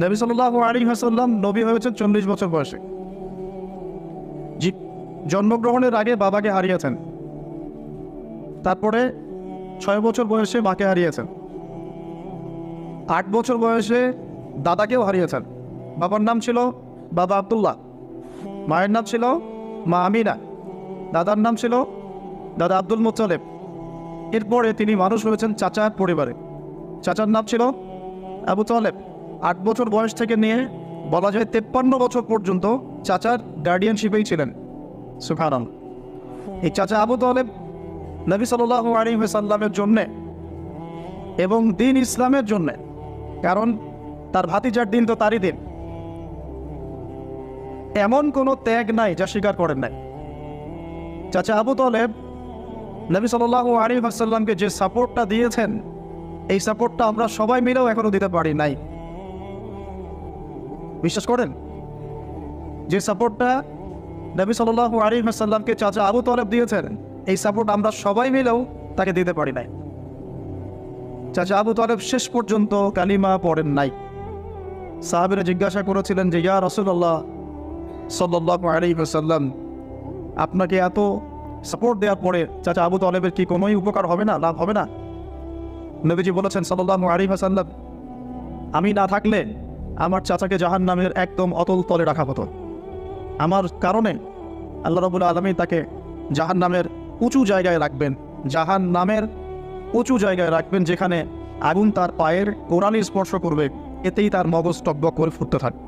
নবী সাল্লাল্লাহু আলাইহি ওয়াসাল্লাম নবী হয়েছেন 40 বছর বয়সে। জন্মগ্রহণের আগে বাবাকে হারিয়েছেন, তারপরে 6 বছর বয়সে মাকে হারিয়েছেন, 8 বছর বয়সে দাদাকেও হারিয়েছেন। বাবার নাম ছিল বাবা আব্দুল্লাহ, মায়ের নাম ছিল মা আমিনা, দাদার নাম ছিল দাদা আব্দুল মুত্তালিব। এরপরে তিনি মানুষ হয়েছেন চাচার পরিবারে, চাচার নাম ছিল আবু তালেব। 8 বছর বয়স থেকে নিয়ে বলা যায় 53 বছর পর্যন্ত চাচার গার্ডিয়ানশিপেই ছিলেন। সুবহানাল্লাহ। এই চাচা আবু তালেব নবী সাল্লাল্লাহু আলাইহি ওয়াসাল্লামের জন্যে এবং দিন ইসলামের জন্যে, কারণ তার ভাতিজার দিন তো তারই দিন, এমন কোনো ত্যাগ নাই যা স্বীকার করেন নাই। চাচা আবু তালেব নবী সাল্লাল্লাহু আলাইহি ওয়াসাল্লামকে যে সাপোর্টটা দিয়েছেন, এই সাপোর্টটা আমরা সবাই মিলেও এখনো দিতে পারি নাই। বিশ্বাস করেন, যে সাপোর্টটা নবী সাল্লাল্লাহু আলাইহি ওয়াসাল্লামকে চাচা আবু তালেব দিয়েছেন, এই সাপোর্ট আমরা সবাই মিলেও তাকে দিতে পারি নাই। চাচা আবু তালেব শেষ পর্যন্ত কালিমা পড়েন নাই। সাহাবীরা জিজ্ঞাসা করেছিলেন যে, ইয়া রাসূলুল্লাহ সাল্লাল্লাহু আলাইহি ওয়াসাল্লাম, আপনাকে এত সাপোর্ট দেওয়ার পরে চাচা আবু তালেবের কি কোনোই উপকার হবে না, লাভ হবে না? নবীজি বলেছেন সাল্লাল্লাহু আলাইহি ওয়াসাল্লাম, আমি না থাকলে আমার চাচাকে জাহান্নামের একদম অতল তলে রাখা হতো। আমার কারণে আল্লাহ রাব্বুল আলামিন তাকে জাহান্নামের উঁচু জায়গায় রাখবেন, জাহান্নামের উঁচু জায়গায় রাখবেন, যেখানে আগুন তার পায়ের গোড়ালি স্পর্শ করবে, এতেই তার মগজ টকবক করে ফুটতে থাকবে।